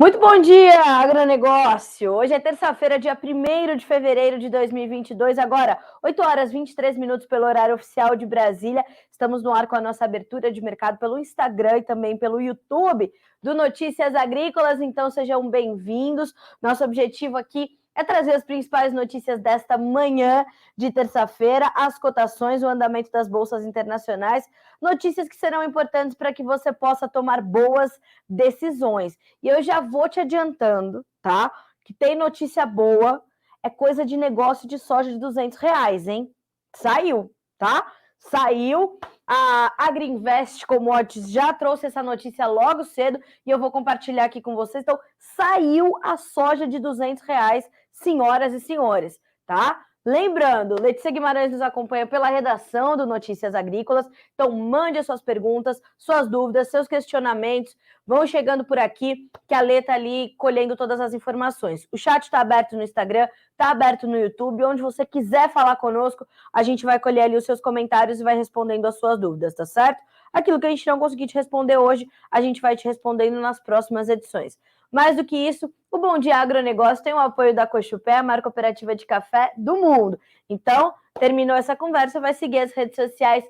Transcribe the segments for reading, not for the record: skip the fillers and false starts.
Muito bom dia, agronegócio! Hoje é terça-feira, dia 1º de fevereiro de 2022, agora 8 horas 23 minutos pelo horário oficial de Brasília. Estamos no ar com a nossa abertura de mercado pelo Instagram e também pelo YouTube do Notícias Agrícolas, então sejam bem-vindos. Nosso objetivo aqui é trazer as principais notícias desta manhã de terça-feira, as cotações, o andamento das bolsas internacionais, notícias que serão importantes para que você possa tomar boas decisões. E eu já vou te adiantando, tá? Que tem notícia boa, é coisa de negócio de soja de R$ 200, hein? Saiu, tá? Saiu. A Agriinvest Commodities já trouxe essa notícia logo cedo e eu vou compartilhar aqui com vocês. Então, saiu a soja de R$ 200, senhoras e senhores, tá? Lembrando, Letícia Guimarães nos acompanha pela redação do Notícias Agrícolas, então mande as suas perguntas, suas dúvidas, seus questionamentos, vão chegando por aqui, que a Lê está ali colhendo todas as informações. O chat está aberto no Instagram, está aberto no YouTube, onde você quiser falar conosco, a gente vai colher ali os seus comentários e vai respondendo as suas dúvidas, tá certo? Aquilo que a gente não conseguir te responder hoje, a gente vai te respondendo nas próximas edições. Mais do que isso, o Bom Dia Agronegócio tem o apoio da Cochupé, a maior cooperativa de café do mundo. Então, terminou essa conversa, vai seguir as redes sociais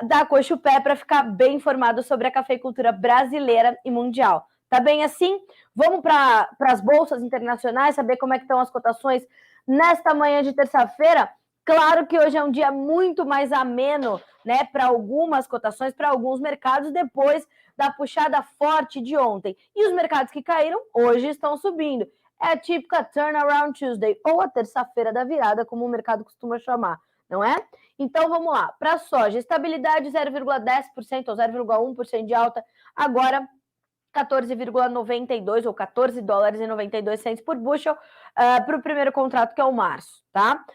da Cochupé para ficar bem informado sobre a cafeicultura brasileira e mundial. Tá bem assim? Vamos para as bolsas internacionais, saber como é que estão as cotações nesta manhã de terça-feira. Claro que hoje é um dia muito mais ameno, né, para algumas cotações, para alguns mercados, depois da puxada forte de ontem. E os mercados que caíram hoje estão subindo. É a típica Turnaround Tuesday, ou a terça-feira da virada, como o mercado costuma chamar, não é? Então vamos lá. Para a soja, estabilidade 0,10% ou 0,1% de alta, agora 14,92 ou 14 dólares e 92 centos por bushel para o primeiro contrato, que é o março, tá?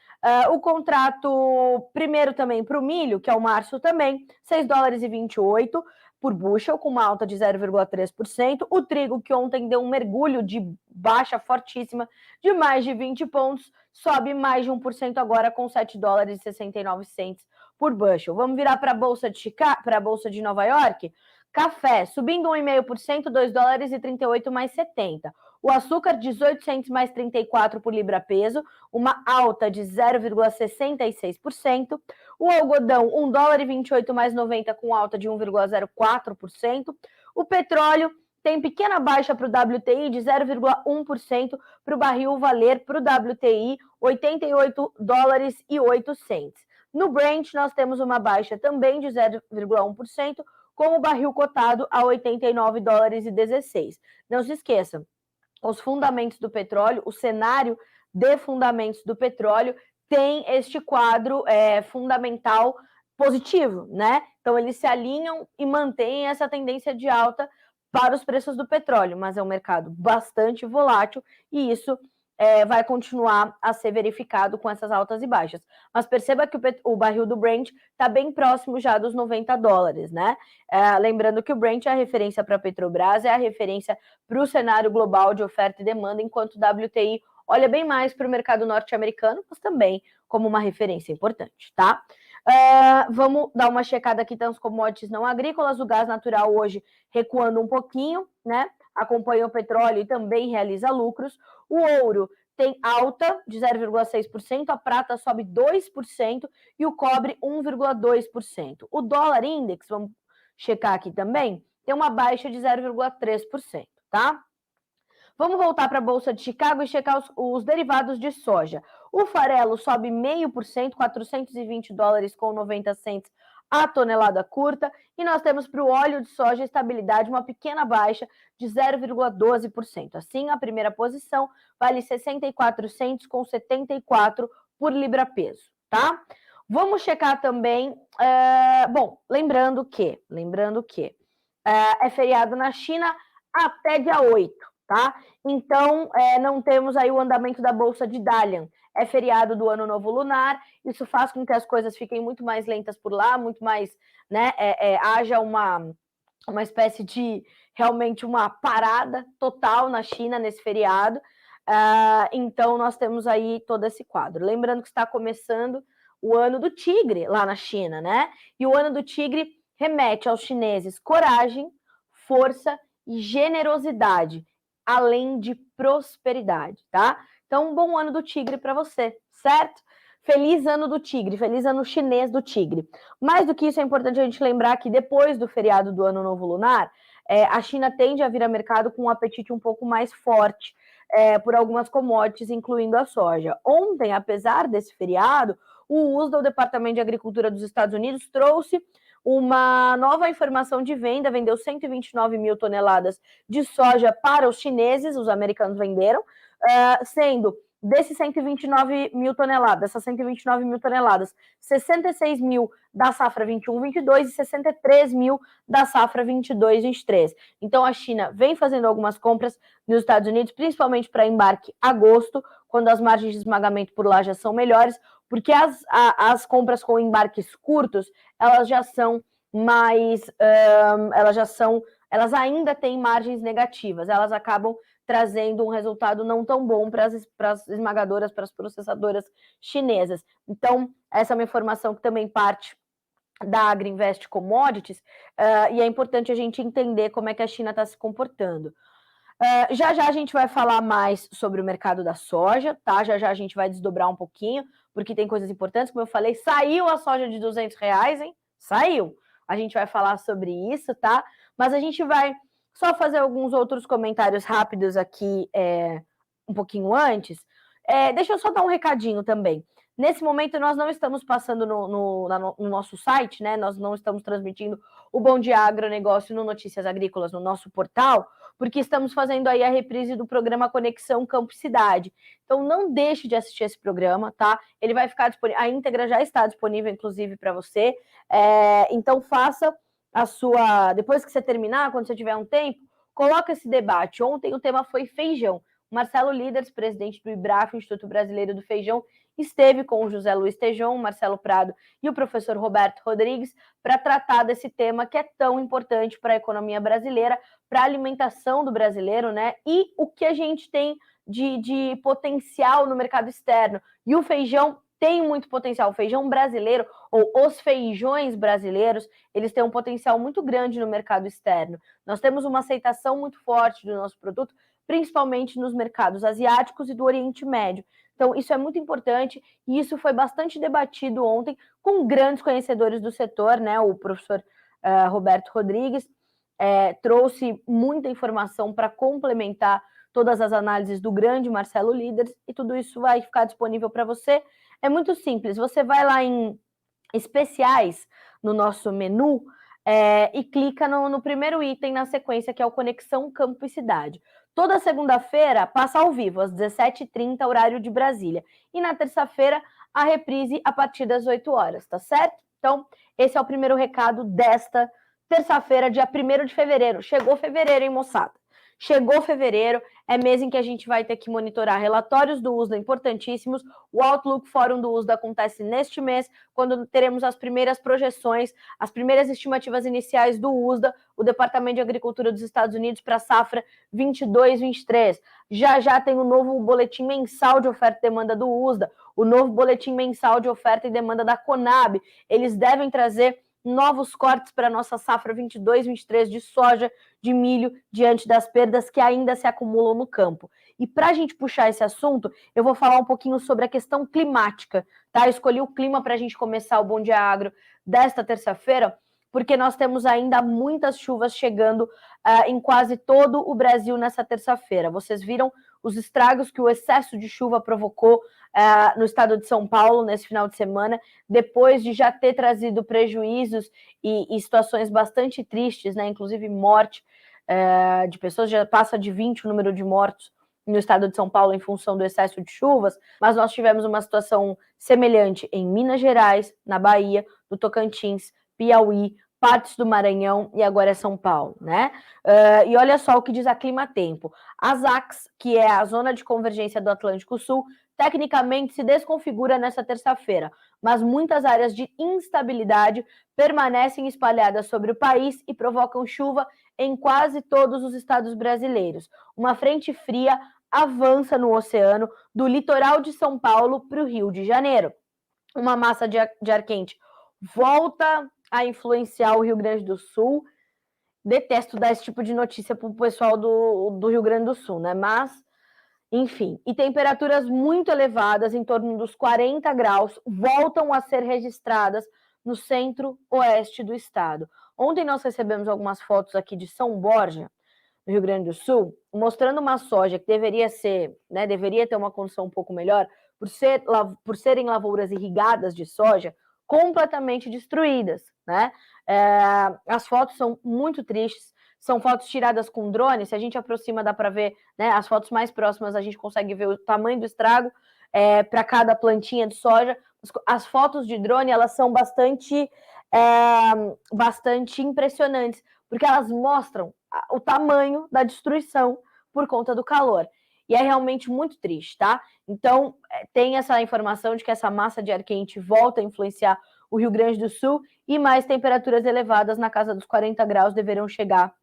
O contrato primeiro também para o milho, que é o março também, 6 dólares e 28 por bushel, com uma alta de 0,3%. O trigo, que ontem deu um mergulho de baixa fortíssima de mais de 20 pontos, sobe mais de 1% agora com 7 dólares e 69 centos por bushel. Vamos virar para a Bolsa de Chicago, para a Bolsa de Nova York? Café, subindo 1,5%, 2 dólares e 38 mais 70. O açúcar, 18 centos mais 34 por libra-peso, uma alta de 0,66%. O algodão, 1 dólar e 28 mais 90, com alta de 1,04%. O petróleo tem pequena baixa para o WTI de 0,1% para o barril valer para o WTI 88 dólares e 8 centos. No Brent, nós temos uma baixa também de 0,1%, com o barril cotado a 89 dólares e 16. Não se esqueçam, os fundamentos do petróleo, o cenário de fundamentos do petróleo tem este quadro fundamental positivo, né? Então eles se alinham e mantêm essa tendência de alta para os preços do petróleo, mas é um mercado bastante volátil e isso vai continuar a ser verificado com essas altas e baixas. Mas perceba que o barril do Brent está bem próximo já dos 90 dólares, né? Lembrando que o Brent é a referência para a Petrobras, é a referência para o cenário global de oferta e demanda, enquanto o WTI olha bem mais para o mercado norte-americano, mas também como uma referência importante, tá? Vamos dar uma checada aqui nos commodities não agrícolas. O gás natural hoje recuando um pouquinho, né? Acompanha o petróleo e também realiza lucros. O ouro tem alta de 0,6%, a prata sobe 2% e o cobre 1,2%. O dólar index, vamos checar aqui também, tem uma baixa de 0,3%, tá? Vamos voltar para a Bolsa de Chicago e checar os derivados de soja. O farelo sobe 0,5%, 420 dólares com 90 centos a tonelada curta. E nós temos para o óleo de soja estabilidade, uma pequena baixa de 0,12%. Assim, a primeira posição vale 64 centos com 74 por libra-peso, tá? Vamos checar também, lembrando que é feriado na China até dia 8, tá? Então, não temos aí o andamento da Bolsa de Dalian. É feriado do Ano Novo Lunar, isso faz com que as coisas fiquem muito mais lentas por lá, muito mais, né, haja uma espécie de, realmente, uma parada total na China nesse feriado. Então, nós temos aí todo esse quadro. Lembrando que está começando o Ano do Tigre lá na China, né? E o Ano do Tigre remete aos chineses coragem, força e generosidade. além de prosperidade, tá? Então, um bom ano do tigre para você, certo? Feliz ano do tigre, feliz ano chinês do tigre. Mais do que isso, é importante a gente lembrar que depois do feriado do Ano Novo Lunar, a China tende a vir a mercado com um apetite um pouco mais forte por algumas commodities, incluindo a soja. Ontem, apesar desse feriado, o USDA, o Departamento de Agricultura dos Estados Unidos, trouxe uma nova informação de venda, vendeu 129 mil toneladas de soja para os chineses, os americanos venderam, sendo desses 129 mil toneladas, essas 129 mil toneladas, 66 mil da safra 21-22 e 63 mil da safra 22-23. Então a China vem fazendo algumas compras nos Estados Unidos, principalmente para embarque agosto, quando as margens de esmagamento por lá já são melhores, porque as compras com embarques curtos, elas já são mais, elas ainda têm margens negativas, elas acabam trazendo um resultado não tão bom para as esmagadoras, para as processadoras chinesas. Então, essa é uma informação que também parte da Agriinvest Commodities, e é importante a gente entender como é que a China está se comportando. Já já a gente vai falar mais sobre o mercado da soja, tá? Já já a gente vai desdobrar um pouquinho, porque tem coisas importantes, como eu falei, saiu a soja de R$200, hein? Saiu. A gente vai falar sobre isso, tá? Mas a gente vai só fazer alguns outros comentários rápidos aqui, um pouquinho antes. Deixa eu só dar um recadinho também. Nesse momento, nós não estamos passando no nosso site, né? Nós não estamos transmitindo o Bom Dia Agronegócio no Notícias Agrícolas, no nosso portal, porque estamos fazendo aí a reprise do programa Conexão Campo e Cidade. Então, não deixe de assistir esse programa, tá? Ele vai ficar disponível, a íntegra já está disponível, inclusive, para você. Então, faça a sua... Depois que você terminar, quando você tiver um tempo, coloca esse debate. Ontem o tema foi feijão. Marcelo Líderes, presidente do IBRAF, Instituto Brasileiro do Feijão, esteve com o José Luiz Tejon, Marcelo Prado e o professor Roberto Rodrigues para tratar desse tema que é tão importante para a economia brasileira, para a alimentação do brasileiro, né? E o que a gente tem de potencial no mercado externo. E o feijão tem muito potencial. O feijão brasileiro, ou os feijões brasileiros, eles têm um potencial muito grande no mercado externo. Nós temos uma aceitação muito forte do nosso produto, principalmente nos mercados asiáticos e do Oriente Médio. Então, isso é muito importante e isso foi bastante debatido ontem com grandes conhecedores do setor, né? O professor Roberto Rodrigues trouxe muita informação para complementar todas as análises do grande Marcelo Líderes e tudo isso vai ficar disponível para você. É muito simples, você vai lá em especiais no nosso menu e clica no primeiro item na sequência, que é o Conexão Campo e Cidade. Toda segunda-feira passa ao vivo, às 17h30, horário de Brasília. E na terça-feira, a reprise a partir das 8 horas, tá certo? Então, esse é o primeiro recado desta terça-feira, dia 1º de fevereiro. Chegou fevereiro, hein, moçada? Chegou fevereiro, é mês em que a gente vai ter que monitorar relatórios do USDA importantíssimos. O Outlook Fórum do USDA acontece neste mês, quando teremos as primeiras projeções, as primeiras estimativas iniciais do USDA, o Departamento de Agricultura dos Estados Unidos, para a safra 22-23. Já já tem o novo boletim mensal de oferta e demanda do USDA, o novo boletim mensal de oferta e demanda da Conab. Eles devem trazer novos cortes para a nossa safra 22-23 de soja, de milho, diante das perdas que ainda se acumulam no campo. E para a gente puxar esse assunto, eu vou falar um pouquinho sobre a questão climática, tá? Eu escolhi o clima para a gente começar o Bom Dia Agro desta terça-feira, porque nós temos ainda muitas chuvas chegando em quase todo o Brasil nessa terça-feira. Vocês viram os estragos que o excesso de chuva provocou no estado de São Paulo nesse final de semana, depois de já ter trazido prejuízos e situações bastante tristes, né? Inclusive morte de pessoas, já passa de 20 o número de mortos no estado de São Paulo em função do excesso de chuvas, mas nós tivemos uma situação semelhante em Minas Gerais, na Bahia, no Tocantins, Piauí, partes do Maranhão e agora é São Paulo, né? E olha só o que diz a Clima Tempo. A ZACS, que é a Zona de Convergência do Atlântico Sul, tecnicamente se desconfigura nessa terça-feira, mas muitas áreas de instabilidade permanecem espalhadas sobre o país e provocam chuva em quase todos os estados brasileiros. Uma frente fria avança no oceano do litoral de São Paulo para o Rio de Janeiro. Uma massa de ar quente volta a influenciar o Rio Grande do Sul detesto dar esse tipo de notícia para o pessoal do Rio Grande do Sul, né? Mas, enfim, e temperaturas muito elevadas, em torno dos 40 graus, voltam a ser registradas no centro-oeste do estado. Ontem nós recebemos algumas fotos aqui de São Borja, no Rio Grande do Sul, mostrando uma soja que deveria ser, né, deveria ter uma condição um pouco melhor, por serem lavouras irrigadas de soja, completamente destruídas, né? As fotos são muito tristes, são fotos tiradas com drone, se a gente aproxima dá para ver, né, as fotos mais próximas a gente consegue ver o tamanho do estrago para cada plantinha de soja. As fotos de drone, elas são bastante impressionantes, porque elas mostram o tamanho da destruição por conta do calor. E é realmente muito triste, tá? Então, tem essa informação de que essa massa de ar quente volta a influenciar o Rio Grande do Sul e mais temperaturas elevadas na casa dos 40 graus deverão chegar,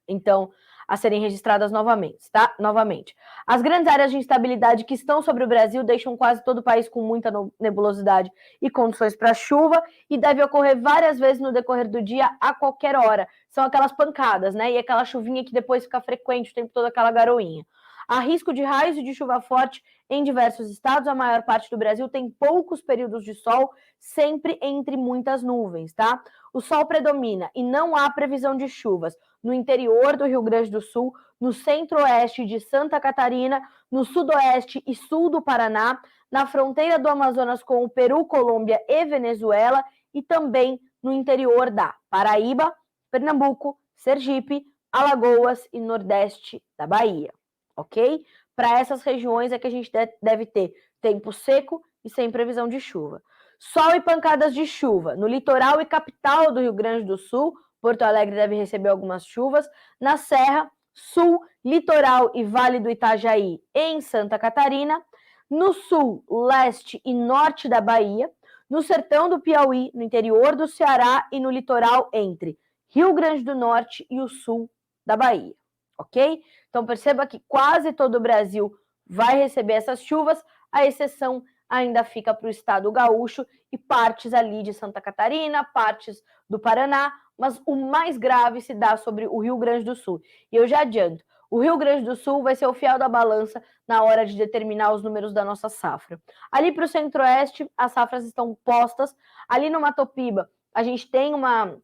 então, a serem registradas novamente, tá? Novamente. As grandes áreas de instabilidade que estão sobre o Brasil deixam quase todo o país com muita nebulosidade e condições para chuva, e deve ocorrer várias vezes no decorrer do dia, a qualquer hora. São aquelas pancadas, né? E aquela chuvinha que depois fica frequente o tempo todo, aquela garoinha. Há risco de raios e de chuva forte em diversos estados. A maior parte do Brasil tem poucos períodos de sol, sempre entre muitas nuvens, tá? O sol predomina e não há previsão de chuvas no interior do Rio Grande do Sul, no centro-oeste de Santa Catarina, no sudoeste e sul do Paraná, na fronteira do Amazonas com o Peru, Colômbia e Venezuela, e também no interior da Paraíba, Pernambuco, Sergipe, Alagoas e nordeste da Bahia, ok? Para essas regiões é que a gente deve ter tempo seco e sem previsão de chuva. Sol e pancadas de chuva no litoral e capital do Rio Grande do Sul. Porto Alegre deve receber algumas chuvas. Na Serra, Sul, Litoral e Vale do Itajaí, em Santa Catarina. No Sul, Leste e Norte da Bahia. No Sertão do Piauí, no interior do Ceará e no litoral entre Rio Grande do Norte e o Sul da Bahia, ok? Então perceba que quase todo o Brasil vai receber essas chuvas, a exceção ainda fica para o estado gaúcho e partes ali de Santa Catarina, partes do Paraná, mas o mais grave se dá sobre o Rio Grande do Sul. E eu já adianto, o Rio Grande do Sul vai ser o fiel da balança na hora de determinar os números da nossa safra. Ali para o centro-oeste, as safras estão postas. Ali no Mato Piba, a gente tem uma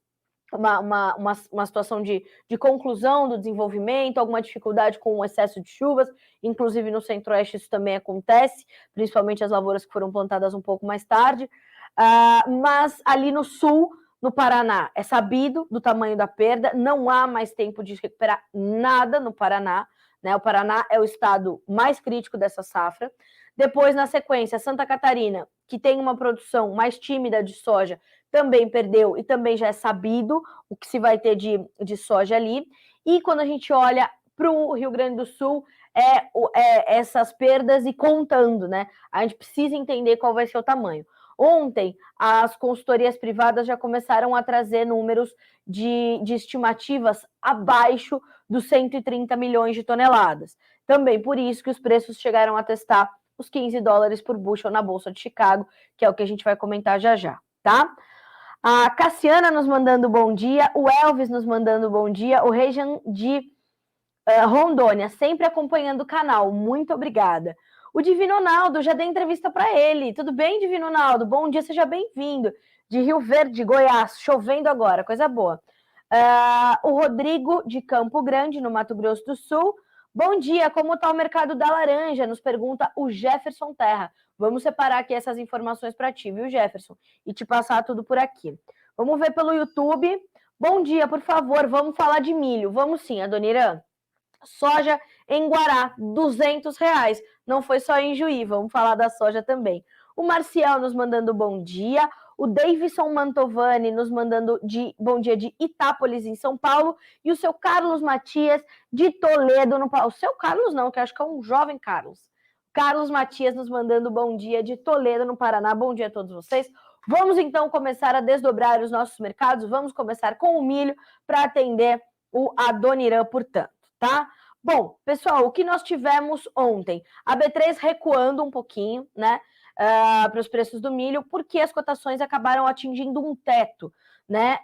situação de conclusão do desenvolvimento, alguma dificuldade com o excesso de chuvas, inclusive no centro-oeste isso também acontece, principalmente as lavouras que foram plantadas um pouco mais tarde, mas ali no sul, no Paraná, é sabido do tamanho da perda, não há mais tempo de recuperar nada no Paraná, né? O Paraná é o estado mais crítico dessa safra. Depois, na sequência, Santa Catarina, que tem uma produção mais tímida de soja, também perdeu e também já é sabido o que se vai ter de soja ali. E quando a gente olha para o Rio Grande do Sul, essas perdas e contando, né? A gente precisa entender qual vai ser o tamanho. Ontem, as consultorias privadas já começaram a trazer números de estimativas abaixo dos 130 milhões de toneladas. Também por isso que os preços chegaram a testar os 15 dólares por bushel na Bolsa de Chicago, que é o que a gente vai comentar já já, tá? A Cassiana nos mandando bom dia, o Elvis nos mandando bom dia, o Rejan de Rondônia, sempre acompanhando o canal, muito obrigada. O Divino Ronaldo, já dei entrevista para ele. Tudo bem, Divino Ronaldo? Bom dia, seja bem-vindo. De Rio Verde, Goiás, chovendo agora, coisa boa. O Rodrigo, de Campo Grande, no Mato Grosso do Sul. Bom dia, como está o mercado da laranja? Nos pergunta o Jefferson Terra. Vamos separar aqui essas informações para ti, viu, Jefferson? E te passar tudo por aqui. Vamos ver pelo YouTube. Bom dia, por favor, vamos falar de milho. Vamos sim, Adoniran. Soja em Guará, R$200. Não foi só em Juí, vamos falar da soja também. O Marcial nos mandando bom dia. O Davidson Mantovani nos mandando bom dia de Itápolis, em São Paulo. E o seu Carlos Matias de Toledo, no Paulo. O seu Carlos não, que eu acho que é um jovem Carlos. Carlos Matias nos mandando bom dia de Toledo, no Paraná. Bom dia a todos vocês. Vamos então começar a desdobrar os nossos mercados. Vamos começar com o milho para atender o Adoniran, portanto, tá? Bom, pessoal, o que nós tivemos ontem? A B3 recuando um pouquinho, né? Para os preços do milho, porque as cotações acabaram atingindo um teto né?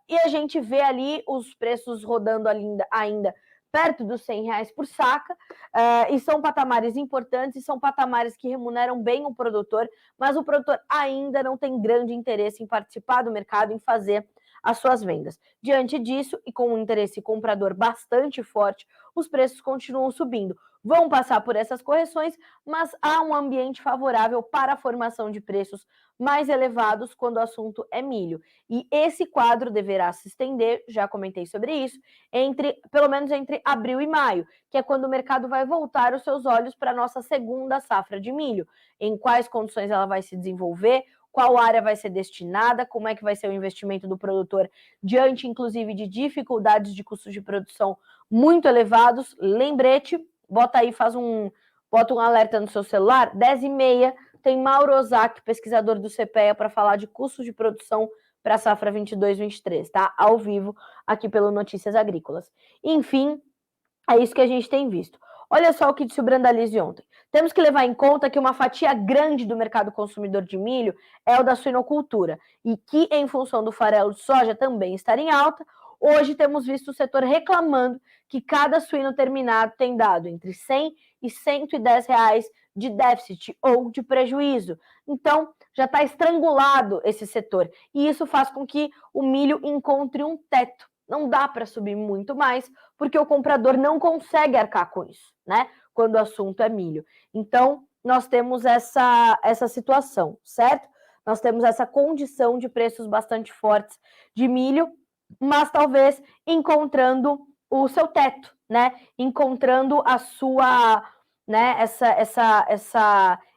E a gente vê ali os preços rodando ainda perto dos R$100 por saca, e são patamares importantes, e são patamares que remuneram bem o produtor, mas o produtor ainda não tem grande interesse em participar do mercado, em fazer as suas vendas. Diante disso, e com um interesse comprador bastante forte, os preços continuam subindo. Vão passar por essas correções, mas há um ambiente favorável para a formação de preços mais elevados quando o assunto é milho. E esse quadro deverá se estender, já comentei sobre isso, pelo menos entre abril e maio, que é quando o mercado vai voltar os seus olhos para a nossa segunda safra de milho. Em quais condições ela vai se desenvolver, qual área vai ser destinada, como é que vai ser o investimento do produtor diante, inclusive, de dificuldades de custos de produção muito elevados. Lembrete, bota um alerta no seu celular, 10h30, tem Mauro Ozaki, pesquisador do CPEA, para falar de custos de produção para a safra 22-23, tá? Ao vivo, aqui pelo Notícias Agrícolas. Enfim, é isso que a gente tem visto. Olha só o que disse o Brandalize ontem. Temos que levar em conta que uma fatia grande do mercado consumidor de milho é o da suinocultura, e que, em função do farelo de soja também estar em alta, hoje temos visto o setor reclamando que cada suíno terminado tem dado entre R$100 e R$110 de déficit ou de prejuízo. Então, já está estrangulado esse setor, e isso faz com que o milho encontre um teto. Não dá para subir muito mais, porque o comprador não consegue arcar com isso, né? Quando o assunto é milho. Então, nós temos essa situação, certo? Nós temos essa condição de preços bastante fortes de milho, mas talvez encontrando o seu teto, né? Encontrando a sua, né?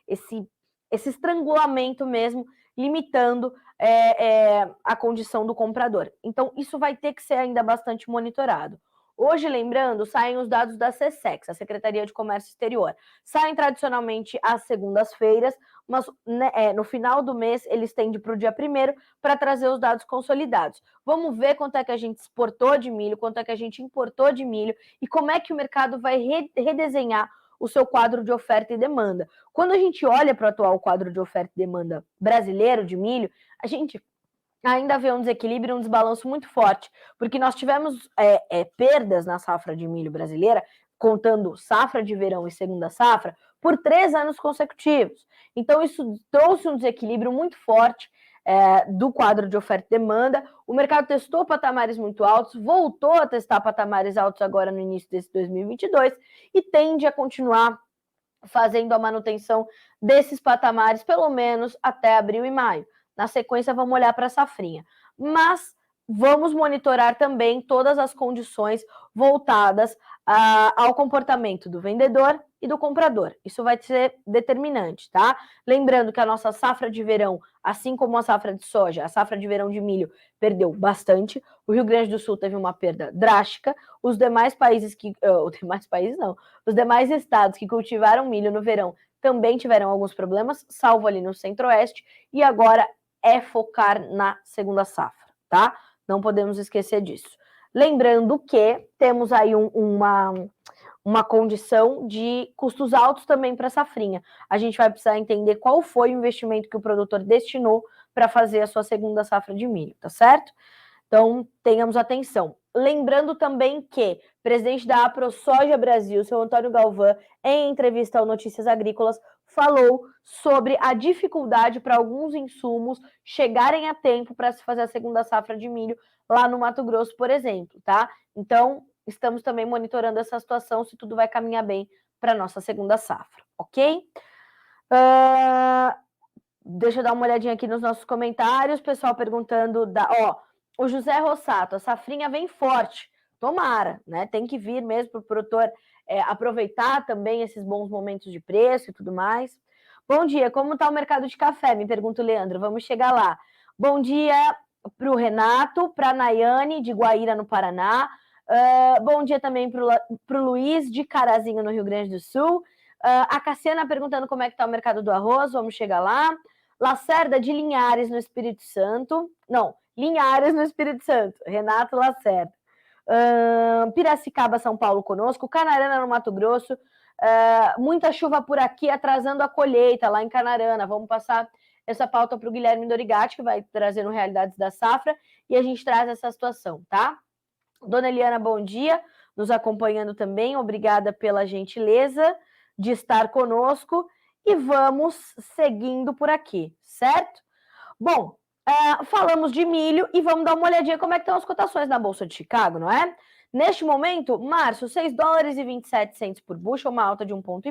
Esse estrangulamento mesmo, limitando a condição do comprador. Então, isso vai ter que ser ainda bastante monitorado. Hoje, lembrando, saem os dados da SECEX, a Secretaria de Comércio Exterior. Saem tradicionalmente às segundas-feiras, mas no final do mês eles tendem para o dia 1º para trazer os dados consolidados. Vamos ver quanto é que a gente exportou de milho, quanto é que a gente importou de milho e como é que o mercado vai redesenhar o seu quadro de oferta e demanda. Quando a gente olha para o atual quadro de oferta e demanda brasileiro de milho, a gente ainda vê um desequilíbrio, um desbalanço muito forte, porque nós tivemos perdas na safra de milho brasileira, contando safra de verão e segunda safra, por 3 anos consecutivos. Então, isso trouxe um desequilíbrio muito forte do quadro de oferta e demanda. O mercado testou patamares muito altos, voltou a testar patamares altos agora no início desse 2022 e tende a continuar fazendo a manutenção desses patamares, pelo menos até abril e maio. Na sequência, vamos olhar para a safrinha. Mas vamos monitorar também todas as condições voltadas ao comportamento do vendedor e do comprador. Isso vai ser determinante, tá? Lembrando que a nossa safra de verão, assim como a safra de soja, a safra de verão de milho perdeu bastante. O Rio Grande do Sul teve uma perda drástica. Os demais estados que cultivaram milho no verão também tiveram alguns problemas, salvo ali no Centro-Oeste, e agora é focar na segunda safra, tá? Não podemos esquecer disso. Lembrando que temos aí uma condição de custos altos também para a safrinha. A gente vai precisar entender qual foi o investimento que o produtor destinou para fazer a sua segunda safra de milho, tá certo? Então, tenhamos atenção. Lembrando também que o presidente da AproSoja Brasil, seu Antônio Galvão, em entrevista ao Notícias Agrícolas, falou sobre a dificuldade para alguns insumos chegarem a tempo para se fazer a segunda safra de milho lá no Mato Grosso, por exemplo, tá? Então, estamos também monitorando essa situação, se tudo vai caminhar bem para a nossa segunda safra, ok? Deixa eu dar uma olhadinha aqui nos nossos comentários, pessoal perguntando o José Rossato, a safrinha vem forte, tomara, né? Tem que vir mesmo para o produtor aproveitar também esses bons momentos de preço e tudo mais. Bom dia, como está o mercado de café? Me pergunta o Leandro, vamos chegar lá. Bom dia para o Renato, para a Nayane, de Guaíra, no Paraná. Bom dia também para o Luiz, de Carazinho, no Rio Grande do Sul. A Cassiana perguntando como é que está o mercado do arroz, vamos chegar lá. Lacerda, de Linhares, no Espírito Santo. Não, Linhares, no Espírito Santo. Renato Lacerda. Piracicaba, São Paulo conosco. Canarana, no Mato Grosso. Muita chuva por aqui, atrasando a colheita lá em Canarana. Vamos passar essa pauta para o Guilherme Dorigatti, que vai trazendo realidades da safra, e a gente traz essa situação, tá? Dona Eliana, bom dia, nos acompanhando também, obrigada pela gentileza de estar conosco, e vamos seguindo por aqui, certo? Bom, falamos de milho e vamos dar uma olhadinha como é que estão as cotações na Bolsa de Chicago, não é? Neste momento, março, 6 dólares e 27 centos por bushel, uma alta de 1,5 ponto.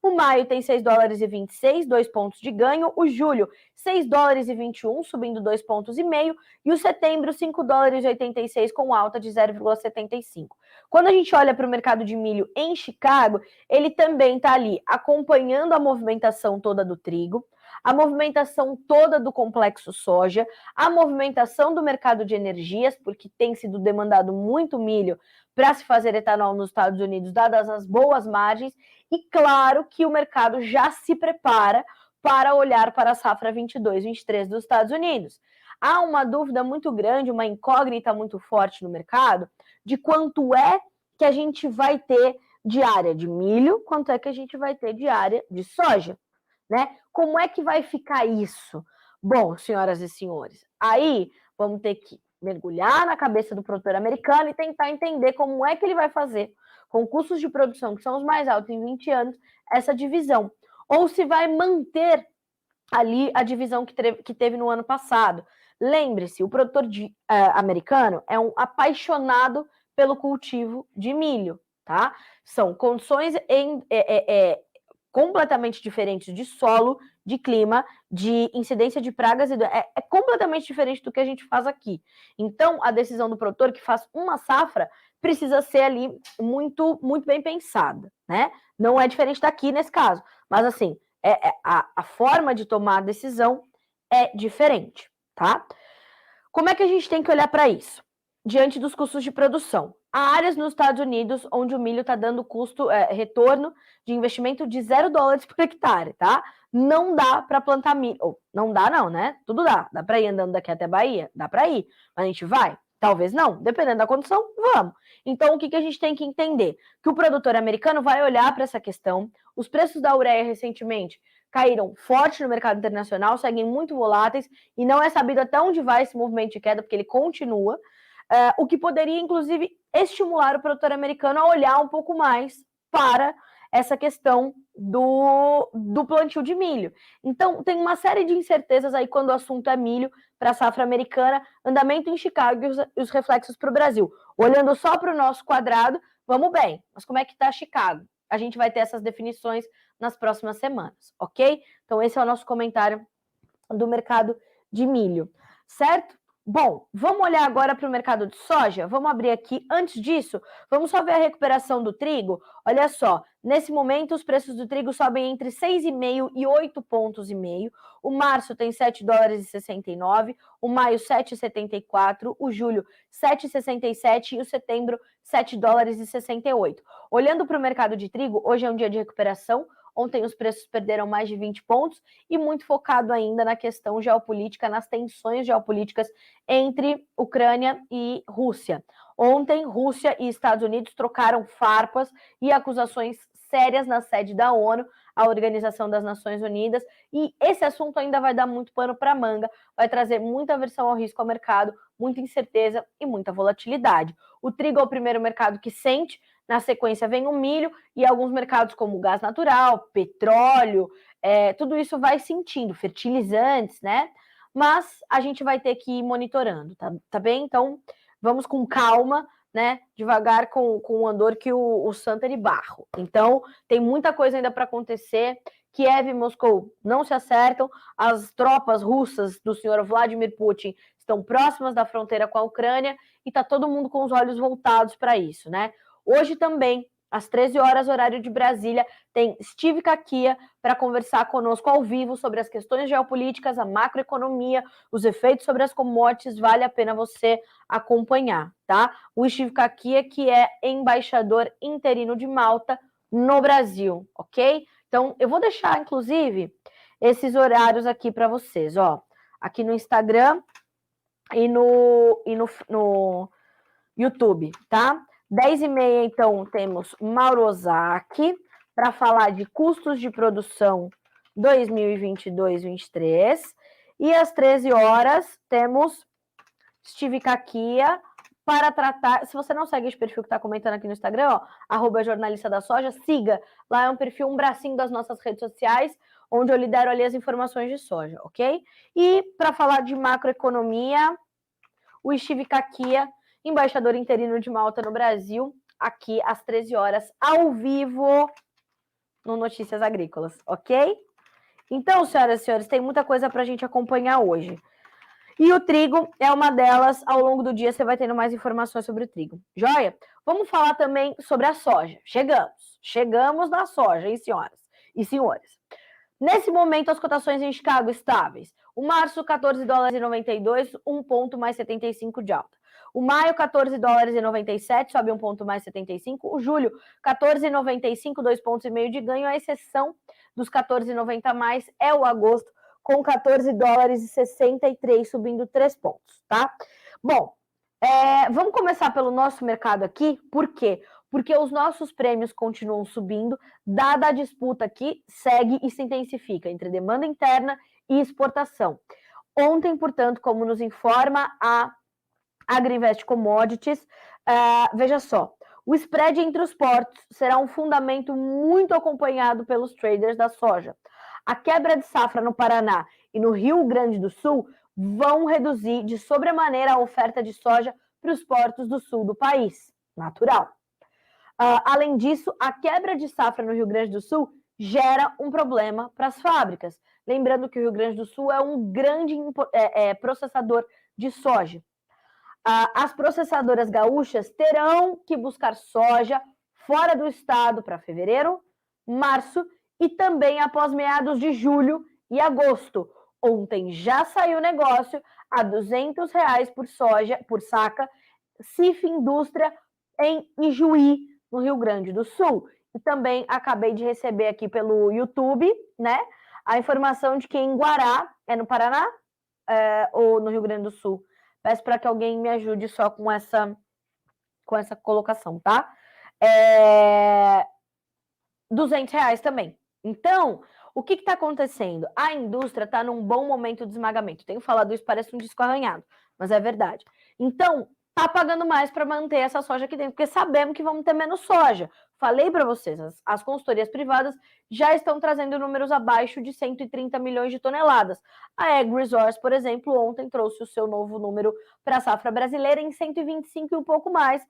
O maio tem 6 dólares e 26, 2 pontos de ganho. O julho, 6 dólares e 21, subindo 2,5 pontos. E o setembro, 5 dólares e 86, com alta de 0,75. Quando a gente olha para o mercado de milho em Chicago, ele também está ali acompanhando a movimentação toda do trigo, a movimentação toda do complexo soja, a movimentação do mercado de energias, porque tem sido demandado muito milho para se fazer etanol nos Estados Unidos, dadas as boas margens, e claro que o mercado já se prepara para olhar para a safra 22-23 dos Estados Unidos. Há uma dúvida muito grande, uma incógnita muito forte no mercado, de quanto é que a gente vai ter de área de milho, quanto é que a gente vai ter de área de soja, né? Como é que vai ficar isso? Bom, senhoras e senhores, aí vamos ter que mergulhar na cabeça do produtor americano e tentar entender como é que ele vai fazer, com custos de produção que são os mais altos em 20 anos, essa divisão. Ou se vai manter ali a divisão que teve no ano passado. Lembre-se, o produtor americano é um apaixonado pelo cultivo de milho, tá? São condições completamente diferentes de solo, de clima, de incidência de pragas, é completamente diferente do que a gente faz aqui. Então, a decisão do produtor que faz uma safra precisa ser ali muito, muito bem pensada, né? Não é diferente daqui nesse caso, mas assim, a forma de tomar a decisão é diferente, tá? Como é que a gente tem que olhar para isso? Diante dos custos de produção. Há áreas nos Estados Unidos onde o milho está dando retorno de investimento de $0 por hectare, tá? Não dá para plantar milho. Ou, não dá não, né? Tudo dá. Dá para ir andando daqui até Bahia? Dá para ir. Mas a gente vai? Talvez não. Dependendo da condição, vamos. Então, o que a gente tem que entender? Que o produtor americano vai olhar para essa questão. Os preços da ureia recentemente caíram forte no mercado internacional, seguem muito voláteis e não é sabido até onde vai esse movimento de queda, porque ele continua, o que poderia, inclusive, estimular o produtor americano a olhar um pouco mais para essa questão do plantio de milho. Então, tem uma série de incertezas aí quando o assunto é milho para a safra americana, andamento em Chicago e os reflexos para o Brasil. Olhando só para o nosso quadrado, vamos bem, mas como é que está Chicago? A gente vai ter essas definições nas próximas semanas, ok? Então, esse é o nosso comentário do mercado de milho, certo? Bom, vamos olhar agora para o mercado de soja? Vamos abrir aqui. Antes disso, vamos só ver a recuperação do trigo. Olha só, nesse momento os preços do trigo sobem entre 6,5 e 8,5 pontos. O março tem 7 dólares e 69, o maio 7,74, o julho 7,67 e o setembro 7 dólares e 68. Olhando para o mercado de trigo, hoje é um dia de recuperação. Ontem os preços perderam mais de 20 pontos e muito focado ainda na questão geopolítica, nas tensões geopolíticas entre Ucrânia e Rússia. Ontem, Rússia e Estados Unidos trocaram farpas e acusações sérias na sede da ONU, a Organização das Nações Unidas, e esse assunto ainda vai dar muito pano para manga, vai trazer muita aversão ao risco ao mercado, muita incerteza e muita volatilidade. O trigo é o primeiro mercado que sente. Na sequência vem o milho e alguns mercados como gás natural, petróleo, tudo isso vai sentindo, fertilizantes, né? Mas a gente vai ter que ir monitorando, tá bem? Então, vamos com calma, né? Devagar com o andor que o santo é de barro. Então, tem muita coisa ainda para acontecer. Kiev e Moscou não se acertam, as tropas russas do senhor Vladimir Putin estão próximas da fronteira com a Ucrânia e tá todo mundo com os olhos voltados para isso, né? Hoje também, às 13 horas, horário de Brasília, tem Steve Kakia para conversar conosco ao vivo sobre as questões geopolíticas, a macroeconomia, os efeitos sobre as commodities. Vale a pena você acompanhar, tá? O Steve Kakia, que é embaixador interino de Malta no Brasil, ok? Então, eu vou deixar, inclusive, esses horários aqui para vocês, ó. Aqui no Instagram e no YouTube, tá? 10h30, então, temos Mauro Ozaki para falar de custos de produção 2022-23. E às 13 horas temos Steve Kakia para tratar. Se você não segue esse perfil que está comentando aqui no Instagram, ó, @jornalista da soja, siga. Lá é um perfil, um bracinho das nossas redes sociais, onde eu lidero ali as informações de soja, ok? E para falar de macroeconomia, o Steve Kakia, embaixador interino de Malta no Brasil, aqui às 13 horas, ao vivo, no Notícias Agrícolas, ok? Então, senhoras e senhores, tem muita coisa para a gente acompanhar hoje. E o trigo é uma delas. Ao longo do dia você vai tendo mais informações sobre o trigo. Joia? Vamos falar também sobre a soja. Chegamos na soja, hein, senhoras e senhores? Nesse momento, as cotações em Chicago estáveis. O março, $14,92, 1 ponto mais 75 de alta. O maio, $14,97, sobe 1 ponto mais 75. O julho, $14,95, 2,5 pontos de ganho. A exceção dos $14,90 mais é o agosto, com $14,63, subindo 3 pontos, tá? Bom, vamos começar pelo nosso mercado aqui. Por quê? Porque os nossos prêmios continuam subindo, dada a disputa que segue e se intensifica entre demanda interna e exportação. Ontem, portanto, como nos informa a Agriinvest Commodities, veja só, o spread entre os portos será um fundamento muito acompanhado pelos traders da soja. A quebra de safra no Paraná e no Rio Grande do Sul vão reduzir de sobremaneira a oferta de soja para os portos do sul do país. Natural. Além disso, a quebra de safra no Rio Grande do Sul gera um problema para as fábricas. Lembrando que o Rio Grande do Sul é um grande processador de soja. As processadoras gaúchas terão que buscar soja fora do estado para fevereiro, março e também após meados de julho e agosto. Ontem já saiu negócio a R$200 por soja, por saca, CIF Indústria em Ijuí, no Rio Grande do Sul. E também acabei de receber aqui pelo YouTube, né, a informação de que em Guará, no Paraná ou no Rio Grande do Sul? Peço para que alguém me ajude só com essa colocação, tá? R$200 também. Então, o que está acontecendo? A indústria está num bom momento de esmagamento. Tenho falado isso, parece um disco arranhado, mas é verdade. Então, tá pagando mais para manter essa soja aqui dentro, porque sabemos que vamos ter menos soja. Falei para vocês, as consultorias privadas já estão trazendo números abaixo de 130 milhões de toneladas. A AgResource, por exemplo, ontem trouxe o seu novo número para a safra brasileira em 125 e um pouco mais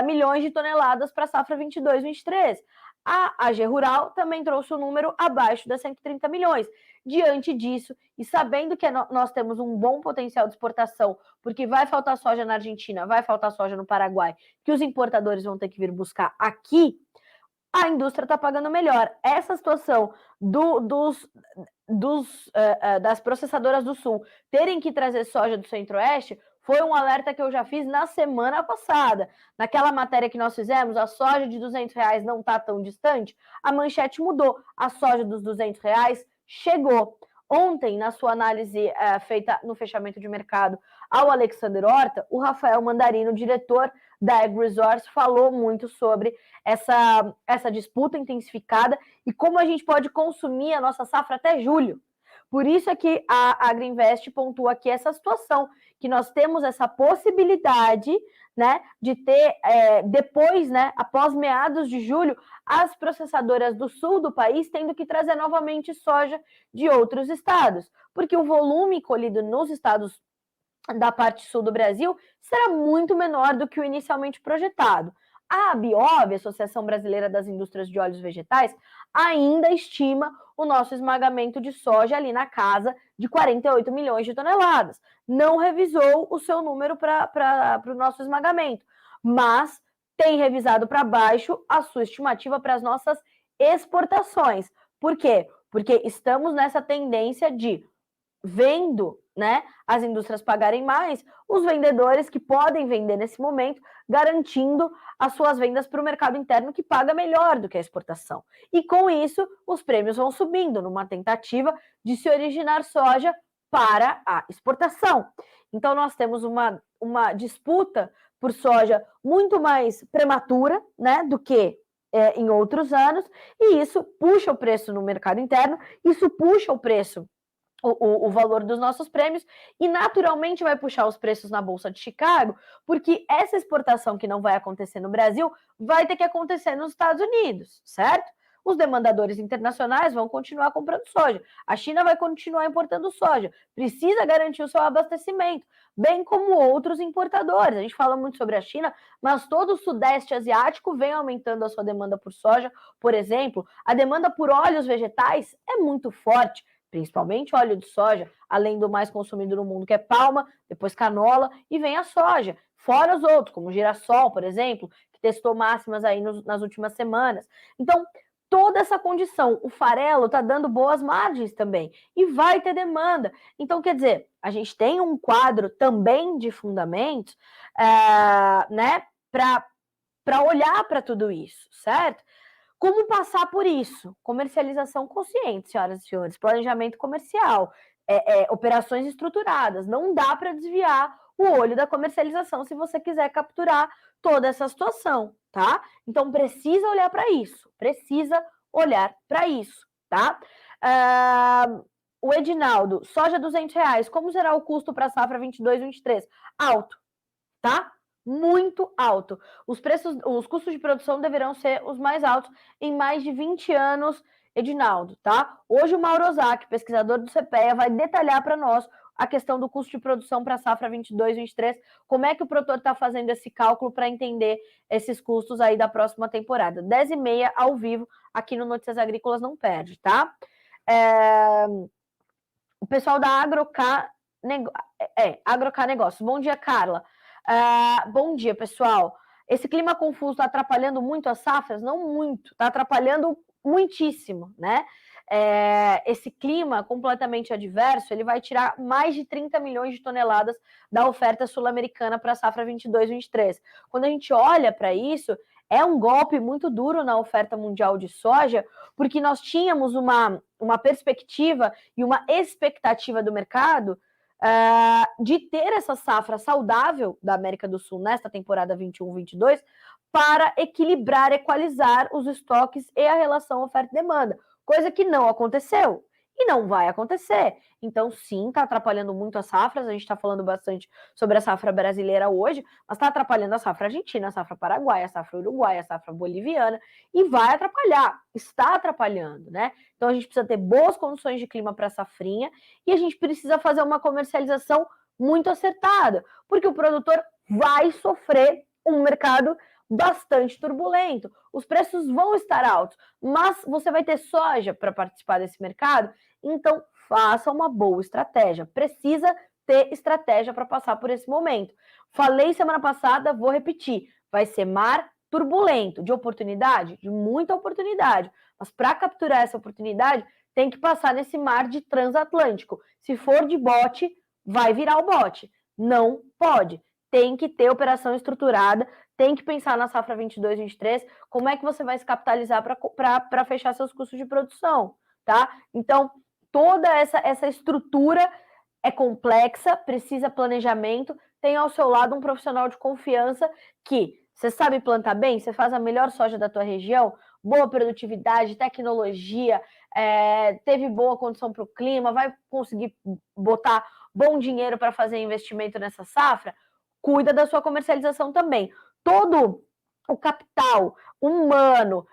milhões de toneladas para a safra 22-23. A AG Rural também trouxe o número abaixo das 130 milhões. Diante disso, e sabendo que nós temos um bom potencial de exportação, porque vai faltar soja na Argentina, vai faltar soja no Paraguai, que os importadores vão ter que vir buscar aqui, a indústria está pagando melhor. Essa situação das processadoras do Sul terem que trazer soja do Centro-Oeste foi um alerta que eu já fiz na semana passada. Naquela matéria que nós fizemos, a soja de R$200 não está tão distante, a manchete mudou. A soja dos R$200 chegou. Ontem, na sua análise feita no fechamento de mercado ao Alexander Horta, o Rafael Mandarino, diretor da AgResource, falou muito sobre essa disputa intensificada e como a gente pode consumir a nossa safra até julho. Por isso é que a Agriinvest pontua aqui essa situação, que nós temos essa possibilidade, né, de ter, depois, né, após meados de julho, as processadoras do sul do país tendo que trazer novamente soja de outros estados, porque o volume colhido nos estados da parte sul do Brasil será muito menor do que o inicialmente projetado. A ABIOV, Associação Brasileira das Indústrias de Óleos Vegetais, ainda estima o nosso esmagamento de soja ali na casa de 48 milhões de toneladas. Não revisou o seu número para o nosso esmagamento, mas tem revisado para baixo a sua estimativa para as nossas exportações. Por quê? Porque estamos nessa tendência de, vendo, né, as indústrias pagarem mais, os vendedores que podem vender nesse momento, garantindo as suas vendas para o mercado interno, que paga melhor do que a exportação. E com isso, os prêmios vão subindo numa tentativa de se originar soja para a exportação. Então, nós temos uma disputa por soja muito mais prematura, né, do que em outros anos, e isso puxa o preço no mercado interno, isso puxa o preço, o valor dos nossos prêmios, e naturalmente vai puxar os preços na Bolsa de Chicago, porque essa exportação que não vai acontecer no Brasil vai ter que acontecer nos Estados Unidos, certo? Os demandadores internacionais vão continuar comprando soja, a China vai continuar importando soja, precisa garantir o seu abastecimento, bem como outros importadores. A gente fala muito sobre a China, mas todo o Sudeste Asiático vem aumentando a sua demanda por soja. Por exemplo, a demanda por óleos vegetais é muito forte, principalmente óleo de soja, além do mais consumido no mundo, que é palma, depois canola, e vem a soja, fora os outros, como o girassol, por exemplo, que testou máximas aí nas últimas semanas. Então, toda essa condição, o farelo está dando boas margens também, e vai ter demanda. Então, quer dizer, a gente tem um quadro também de fundamentos, né, para olhar para tudo isso, certo? Como passar por isso? Comercialização consciente, senhoras e senhores, planejamento comercial, operações estruturadas. Não dá para desviar o olho da comercialização se você quiser capturar toda essa situação, tá? Então precisa olhar para isso, tá? O Edinaldo, soja R$200, como será o custo para a safra 22-23? Alto, tá? Muito alto. Os custos de produção deverão ser os mais altos em mais de 20 anos, Edinaldo, tá? Hoje o Mauro Ozaki, pesquisador do CPEA, vai detalhar para nós a questão do custo de produção para a safra 22-23, como é que o produtor está fazendo esse cálculo para entender esses custos aí da próxima temporada. 10h30 ao vivo, aqui no Notícias Agrícolas, não perde, tá? O pessoal da Agrocá Negócios. Bom dia, Carla. Bom dia, pessoal. Esse clima confuso está atrapalhando muito as safras? Não muito, está atrapalhando muitíssimo, né? Esse clima completamente adverso, ele vai tirar mais de 30 milhões de toneladas da oferta sul-americana para a safra 22-23. Quando a gente olha para isso, é um golpe muito duro na oferta mundial de soja, porque nós tínhamos uma perspectiva e uma expectativa do mercado de ter essa safra saudável da América do Sul nesta temporada 21-22 para equilibrar, equalizar os estoques e a relação oferta-demanda, coisa que não aconteceu e não vai acontecer. Então, sim, está atrapalhando muito as safras. A gente está falando bastante sobre a safra brasileira hoje, mas está atrapalhando a safra argentina, a safra paraguaia, a safra uruguaia, a safra boliviana, e vai atrapalhar, está atrapalhando, né? Então, a gente precisa ter boas condições de clima para a safrinha e a gente precisa fazer uma comercialização muito acertada, porque o produtor vai sofrer um mercado bastante turbulento. Os preços vão estar altos, mas você vai ter soja para participar desse mercado, então faça uma boa estratégia. Precisa ter estratégia para passar por esse momento. Falei semana passada, vou repetir, vai ser mar turbulento, de oportunidade, de muita oportunidade, mas para capturar essa oportunidade, tem que passar nesse mar de transatlântico. Se for de bote, vai virar o bote. Não pode. Tem que ter operação estruturada, tem que pensar na safra 22-23, como é que você vai se capitalizar para fechar seus custos de produção, tá? Então, toda essa estrutura é complexa, precisa planejamento, tem ao seu lado um profissional de confiança que você sabe plantar bem, você faz a melhor soja da tua região, boa produtividade, tecnologia, teve boa condição para o clima, vai conseguir botar bom dinheiro para fazer investimento nessa safra, cuida da sua comercialização também. Todo o capital humano,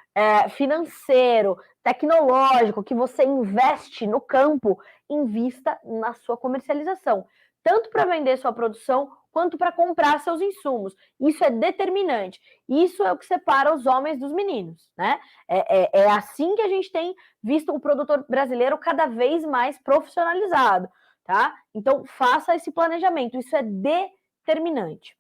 financeiro, tecnológico que você investe no campo, invista na sua comercialização, tanto para vender sua produção quanto para comprar seus insumos. Isso é determinante. Isso é o que separa os homens dos meninos, né? É assim que a gente tem visto o produtor brasileiro cada vez mais profissionalizado, tá? Então, faça esse planejamento. Isso é determinante.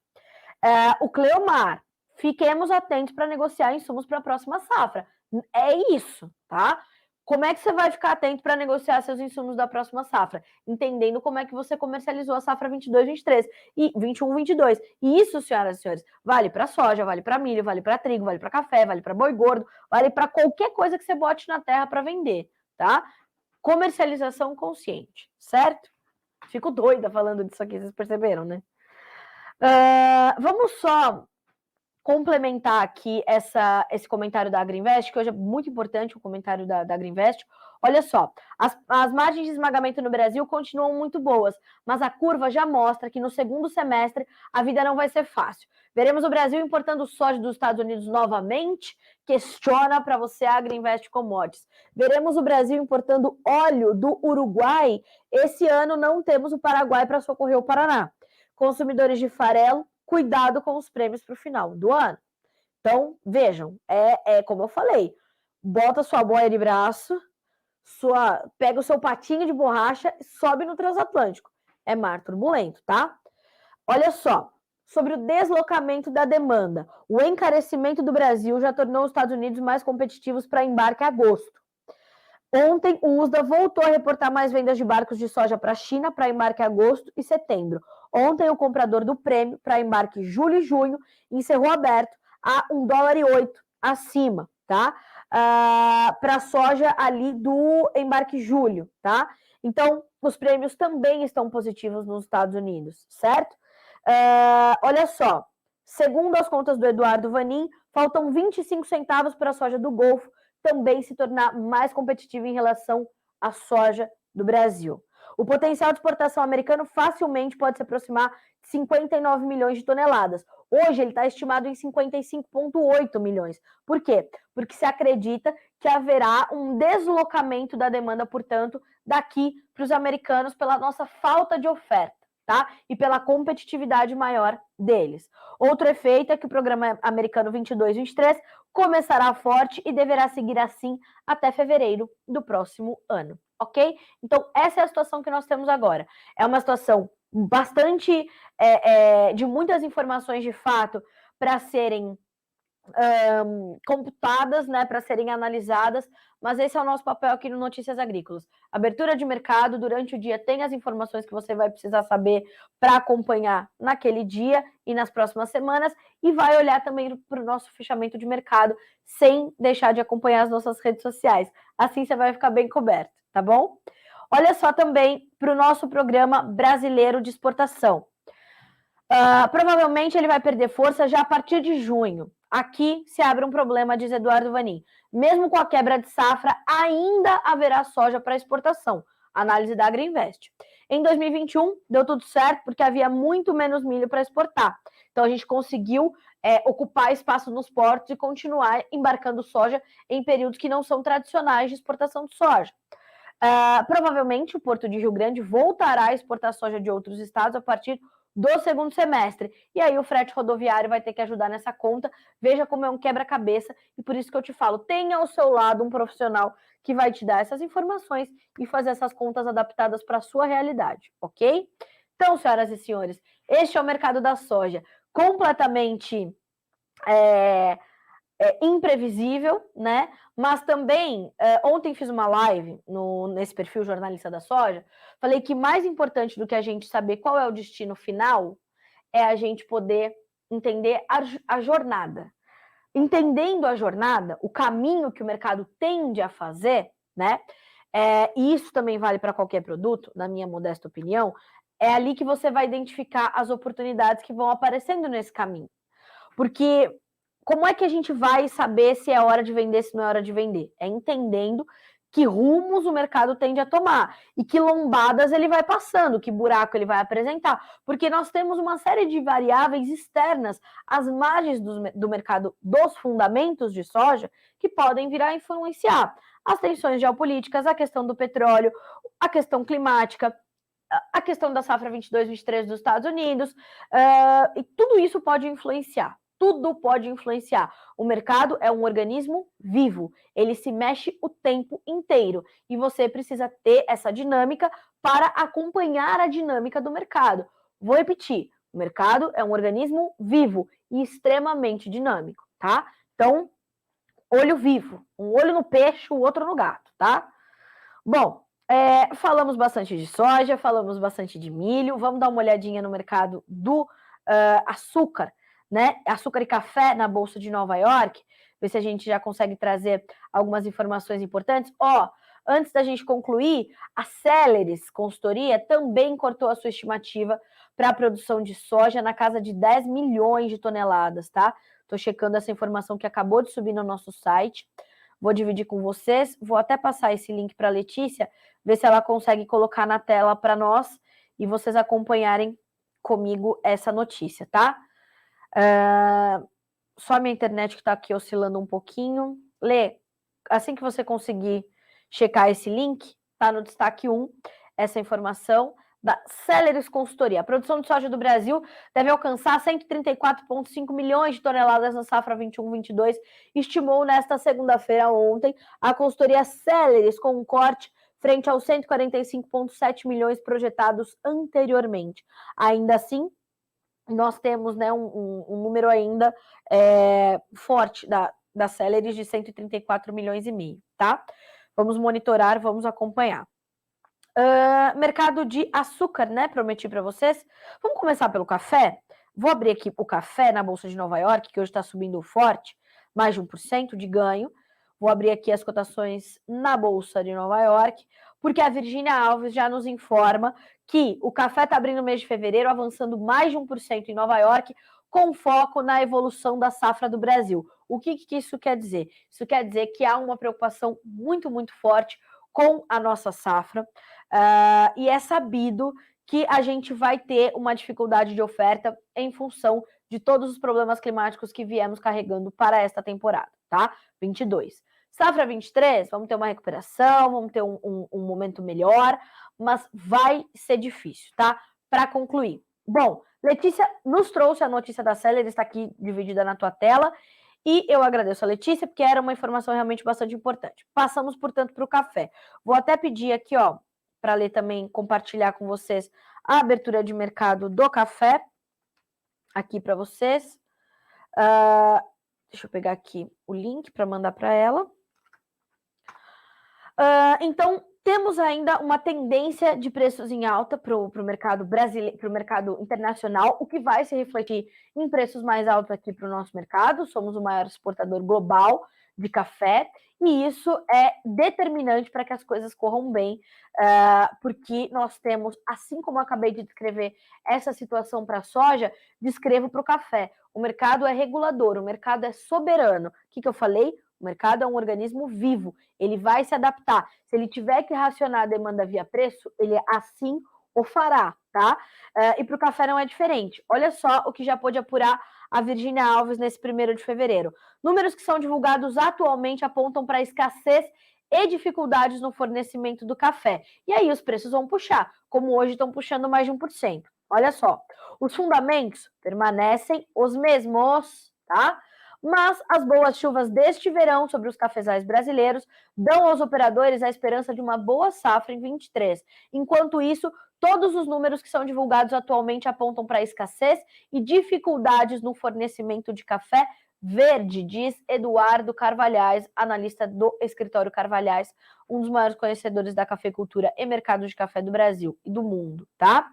O Cleomar, fiquemos atentos para negociar insumos para a próxima safra. É isso, tá? Como é que você vai ficar atento para negociar seus insumos da próxima safra? Entendendo como é que você comercializou a safra 22-23 e 21-22. E isso, senhoras e senhores, vale para soja, vale para milho, vale para trigo, vale para café, vale para boi gordo, vale para qualquer coisa que você bote na terra para vender, tá? Comercialização consciente, certo? Fico doida falando disso aqui, vocês perceberam, né? Vamos só complementar aqui esse comentário da Agrinvest, que hoje é muito importante o comentário da Agrinvest. Olha só, as margens de esmagamento no Brasil continuam muito boas, mas a curva já mostra que no segundo semestre a vida não vai ser fácil. Veremos o Brasil importando soja dos Estados Unidos novamente? Questiona para você a Agrinvest Commodities. Veremos o Brasil importando óleo do Uruguai? Esse ano não temos o Paraguai para socorrer o Paraná. Consumidores de farelo, cuidado com os prêmios para o final do ano. Então, vejam, como eu falei, bota sua boia de braço, pega o seu patinho de borracha e sobe no transatlântico. É mar turbulento, tá? Olha só, sobre o deslocamento da demanda. O encarecimento do Brasil já tornou os Estados Unidos mais competitivos para embarque em agosto. Ontem, o USDA voltou a reportar mais vendas de barcos de soja para a China para embarque em agosto e setembro. Ontem, o comprador do prêmio para embarque julho e junho encerrou aberto a $1,08 acima, tá? Para a soja ali do embarque julho, tá? Então, os prêmios também estão positivos nos Estados Unidos, certo? Olha só, segundo as contas do Eduardo Vanin, faltam 25 centavos para a soja do Golfo também se tornar mais competitiva em relação à soja do Brasil. O potencial de exportação americano facilmente pode se aproximar de 59 milhões de toneladas. Hoje ele está estimado em 55,8 milhões. Por quê? Porque se acredita que haverá um deslocamento da demanda, portanto, daqui para os americanos pela nossa falta de oferta, tá? E pela competitividade maior deles. Outro efeito é que o programa americano 22-23 começará forte e deverá seguir assim até fevereiro do próximo ano, ok? Então, essa é a situação que nós temos agora. É uma situação bastante de muitas informações de fato para serem computadas, né, para serem analisadas, mas esse é o nosso papel aqui no Notícias Agrícolas. Abertura de mercado, durante o dia tem as informações que você vai precisar saber para acompanhar naquele dia e nas próximas semanas, e vai olhar também para o nosso fechamento de mercado, sem deixar de acompanhar as nossas redes sociais. Assim você vai ficar bem coberto, tá bom? Olha só também para o nosso programa brasileiro de exportação. Provavelmente ele vai perder força já a partir de junho. Aqui se abre um problema, diz Eduardo Vanin. Mesmo com a quebra de safra, ainda haverá soja para exportação. Análise da Agrinvest. Em 2021, deu tudo certo porque havia muito menos milho para exportar. Então a gente conseguiu ocupar espaço nos portos e continuar embarcando soja em períodos que não são tradicionais de exportação de soja. Provavelmente o Porto de Rio Grande voltará a exportar soja de outros estados a partir do segundo semestre. E aí o frete rodoviário vai ter que ajudar nessa conta. Veja como é um quebra-cabeça e por isso que eu te falo, tenha ao seu lado um profissional que vai te dar essas informações e fazer essas contas adaptadas para a sua realidade, ok? Então, senhoras e senhores, este é o mercado da soja, completamente imprevisível, né? Mas também, ontem fiz uma live nesse perfil Jornalista da Soja, falei que mais importante do que a gente saber qual é o destino final é a gente poder entender a jornada. Entendendo a jornada, o caminho que o mercado tende a fazer, né? E isso também vale para qualquer produto, na minha modesta opinião, é ali que você vai identificar as oportunidades que vão aparecendo nesse caminho. Porque como é que a gente vai saber se é hora de vender, se não é hora de vender? É entendendo que rumos o mercado tende a tomar e que lombadas ele vai passando, que buraco ele vai apresentar, porque nós temos uma série de variáveis externas às margens do mercado dos fundamentos de soja que podem vir a influenciar as tensões geopolíticas, a questão do petróleo, a questão climática, a questão da safra 22-23 dos Estados Unidos, e tudo isso pode influenciar. Tudo pode influenciar. O mercado é um organismo vivo, ele se mexe o tempo inteiro e você precisa ter essa dinâmica para acompanhar a dinâmica do mercado. Vou repetir, o mercado é um organismo vivo e extremamente dinâmico, tá? Então, olho vivo, um olho no peixe, o outro no gato, tá? Bom, falamos bastante de soja, falamos bastante de milho, vamos dar uma olhadinha no mercado do açúcar, né? Açúcar e café na Bolsa de Nova York, ver se a gente já consegue trazer algumas informações importantes. Antes da gente concluir, a Celeris Consultoria também cortou a sua estimativa para a produção de soja na casa de 10 milhões de toneladas, tá? Estou checando essa informação que acabou de subir no nosso site. Vou dividir com vocês. Vou até passar esse link para a Letícia, ver se ela consegue colocar na tela para nós e vocês acompanharem comigo essa notícia, tá? Só minha internet que está aqui oscilando um pouquinho. Lê, assim que você conseguir checar esse link, tá no destaque 1, essa informação da Celeris Consultoria. A produção de soja do Brasil deve alcançar 134,5 milhões de toneladas na safra 21-22, estimou nesta segunda-feira ontem a consultoria Celeris, com um corte frente aos 145,7 milhões projetados anteriormente. Ainda assim, nós temos, né, um número ainda forte da Celeris de 134 milhões e meio, tá? Vamos monitorar, vamos acompanhar. Mercado de açúcar, né? Prometi para vocês. Vamos começar pelo café? Vou abrir aqui o café na Bolsa de Nova York, que hoje está subindo forte, mais de 1% de ganho. Vou abrir aqui as cotações na Bolsa de Nova York, porque a Virgínia Alves já nos informa que o café está abrindo no mês de fevereiro, avançando mais de 1% em Nova York, com foco na evolução da safra do Brasil. O que isso quer dizer? Isso quer dizer que há uma preocupação muito, muito forte com a nossa safra, e é sabido que a gente vai ter uma dificuldade de oferta em função de todos os problemas climáticos que viemos carregando para esta temporada, tá? 22. Safra 23, vamos ter uma recuperação, vamos ter um momento melhor, mas vai ser difícil, tá? Para concluir. Bom, Letícia nos trouxe a notícia da Celeris, está aqui dividida na tua tela, e eu agradeço a Letícia, porque era uma informação realmente bastante importante. Passamos, portanto, para o café. Vou até pedir aqui, ó, para ler também, compartilhar com vocês a abertura de mercado do café, aqui para vocês. Deixa eu pegar aqui o link para mandar para ela. Então, temos ainda uma tendência de preços em alta para o mercado brasileiro, para o mercado internacional, o que vai se refletir em preços mais altos aqui para o nosso mercado. Somos o maior exportador global de café, e isso é determinante para que as coisas corram bem, porque nós temos, assim como eu acabei de descrever essa situação para a soja, descrevo para o café. O mercado é regulador, o mercado é soberano. O que eu falei? O mercado é um organismo vivo, ele vai se adaptar. Se ele tiver que racionar a demanda via preço, ele assim o fará, tá? E para o café não é diferente. Olha só o que já pôde apurar a Virgínia Alves nesse 1º de fevereiro. Números que são divulgados atualmente apontam para escassez e dificuldades no fornecimento do café. E aí os preços vão puxar, como hoje estão puxando mais de 1%. Olha só, os fundamentos permanecem os mesmos, tá? Mas as boas chuvas deste verão sobre os cafezais brasileiros dão aos operadores a esperança de uma boa safra em 23. Enquanto isso, todos os números que são divulgados atualmente apontam para escassez e dificuldades no fornecimento de café verde, diz Eduardo Carvalhais, analista do escritório Carvalhais, um dos maiores conhecedores da cafeicultura e mercado de café do Brasil e do mundo, tá?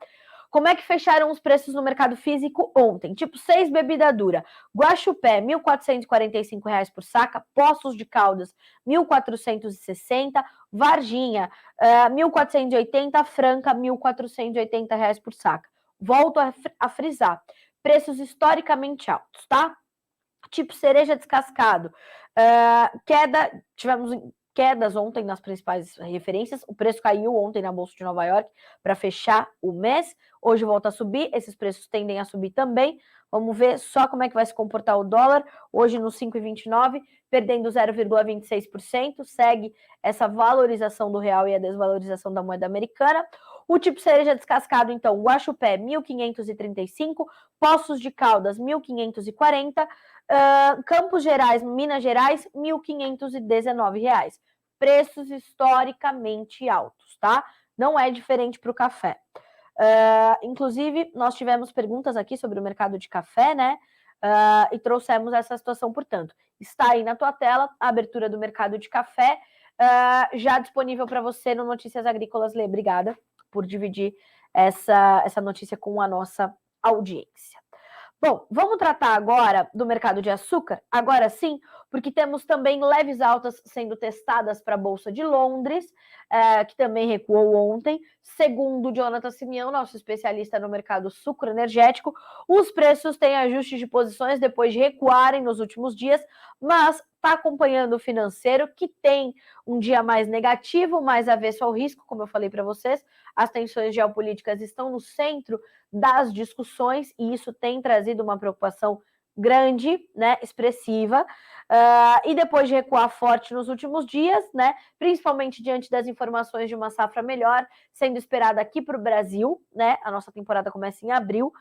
Como é que fecharam os preços no mercado físico ontem? Tipo 6 bebida dura. Guaxupé, R$ 1.445 por saca. Poços de Caldas, R$ 1.460. Varginha, R$ 1.480. Franca, R$ 1.480 por saca. Volto a frisar. Preços historicamente altos, tá? Tipo cereja descascado. Tivemos quedas ontem nas principais referências. O preço caiu ontem na Bolsa de Nova York para fechar o mês. Hoje volta a subir. Esses preços tendem a subir também. Vamos ver só como é que vai se comportar o dólar. Hoje no 5,29, perdendo 0,26%. Segue essa valorização do real e a desvalorização da moeda americana. O tipo cereja descascado, então, Guaxupé, 1.535. Poços de Caldas, 1.540. Campos Gerais, Minas Gerais, R$ 1.519. Preços historicamente altos, tá? Não é diferente para o café. Inclusive, nós tivemos perguntas aqui sobre o mercado de café, né? E trouxemos essa situação, portanto. Está aí na tua tela a abertura do mercado de café, já disponível para você no Notícias Agrícolas. Lê, obrigada por dividir essa notícia com a nossa audiência. Bom, vamos tratar agora do mercado de açúcar, agora sim, porque temos também leves altas sendo testadas para a Bolsa de Londres, que também recuou ontem. Segundo Jonathan Simeão, nosso especialista no mercado sucroenergético, os preços têm ajustes de posições depois de recuarem nos últimos dias, mas está acompanhando o financeiro, que tem um dia mais negativo, mais avesso ao risco, como eu falei para vocês. As tensões geopolíticas estão no centro das discussões e isso tem trazido uma preocupação grande, né, expressiva, e depois de recuar forte nos últimos dias, né, principalmente diante das informações de uma safra melhor sendo esperada aqui para o Brasil, né, a nossa temporada começa em abril,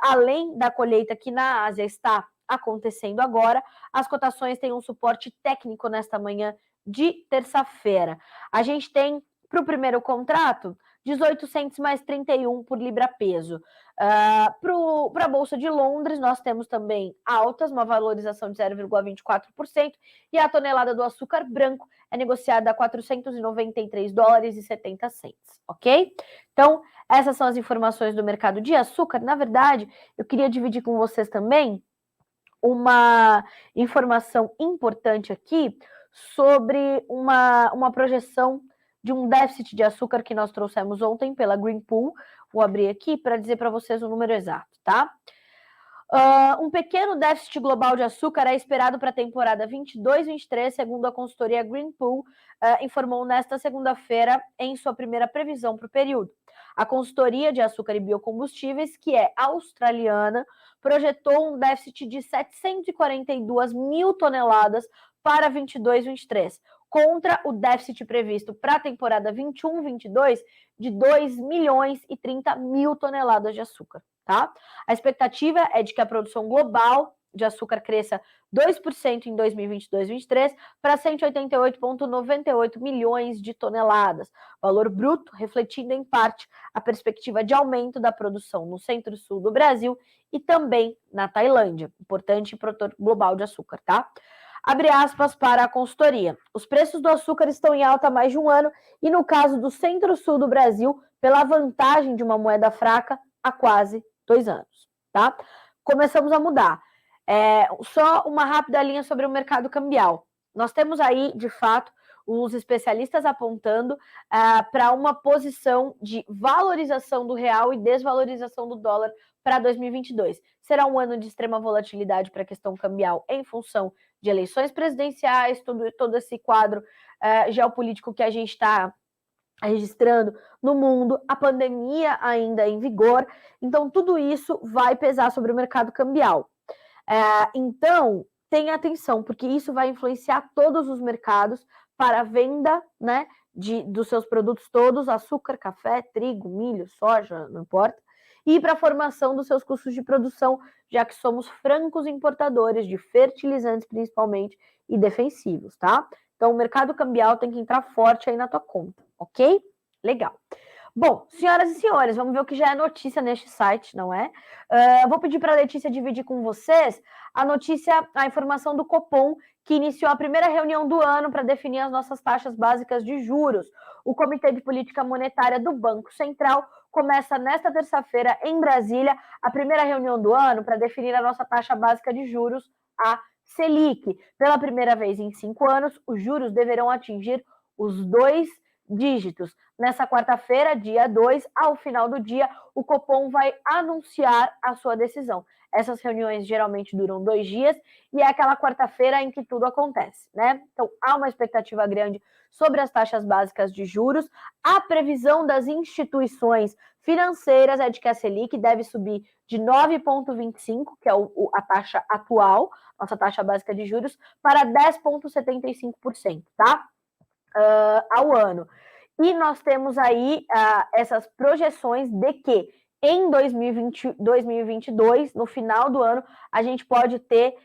além da colheita que na Ásia está acontecendo agora, as cotações têm um suporte técnico nesta manhã de terça-feira. A gente tem para o primeiro contrato 18 centes mais 31 por libra-peso. Para a Bolsa de Londres, nós temos também altas, uma valorização de 0,24%, e a tonelada do açúcar branco é negociada a 493 dólares e 70 centes, ok? Então, essas são as informações do mercado de açúcar. Na verdade, eu queria dividir com vocês também uma informação importante aqui sobre uma projeção de um déficit de açúcar que nós trouxemos ontem pela Green Pool. Vou abrir aqui para dizer para vocês o número exato, tá? Um pequeno déficit global de açúcar é esperado para a temporada 22-23, segundo a consultoria Green Pool, informou nesta segunda-feira em sua primeira previsão para o período. A consultoria de açúcar e biocombustíveis, que é australiana, projetou um déficit de 742 mil toneladas para 22-23, contra o déficit previsto para a temporada 21-22 de 2 milhões e 30 mil toneladas de açúcar. Tá? A expectativa é de que a produção global de açúcar cresça 2% em 2022-23 para 188,98 milhões de toneladas, valor bruto refletindo em parte a perspectiva de aumento da produção no centro-sul do Brasil e também na Tailândia, importante produtor global de açúcar, tá? Abre aspas para a consultoria. Os preços do açúcar estão em alta há mais de um ano e, no caso do centro-sul do Brasil, pela vantagem de uma moeda fraca, há quase 2 anos, tá? Começamos a mudar. Só uma rápida linha sobre o mercado cambial. Nós temos aí, de fato, os especialistas apontando para uma posição de valorização do real e desvalorização do dólar para 2022. Será um ano de extrema volatilidade para a questão cambial em função de eleições presidenciais, todo esse quadro geopolítico que a gente está registrando no mundo, a pandemia ainda em vigor, então tudo isso vai pesar sobre o mercado cambial. Então, tenha atenção, porque isso vai influenciar todos os mercados para a venda, né, dos seus produtos todos, açúcar, café, trigo, milho, soja, não importa, e para a formação dos seus custos de produção, já que somos francos importadores de fertilizantes, principalmente, e defensivos, tá? Então, o mercado cambial tem que entrar forte aí na tua conta, ok? Legal. Bom, senhoras e senhores, vamos ver o que já é notícia neste site, não é? Vou pedir para a Letícia dividir com vocês a informação do Copom, que iniciou a primeira reunião do ano para definir as nossas taxas básicas de juros. O Comitê de Política Monetária do Banco Central começa nesta terça-feira em Brasília a primeira reunião do ano para definir a nossa taxa básica de juros, a Selic. Pela primeira vez em 5 anos, os juros deverão atingir os 2 dígitos. Nessa quarta-feira, dia 2, ao final do dia, o Copom vai anunciar a sua decisão. Essas reuniões geralmente duram 2 dias e é aquela quarta-feira em que tudo acontece, né? Então, há uma expectativa grande sobre as taxas básicas de juros. A previsão das instituições financeiras é de que a Selic deve subir de 9,25, que é a taxa atual, nossa taxa básica de juros, para 10,75%, tá? Ao ano. E nós temos aí essas projeções de que em 2022, no final do ano, a gente pode ter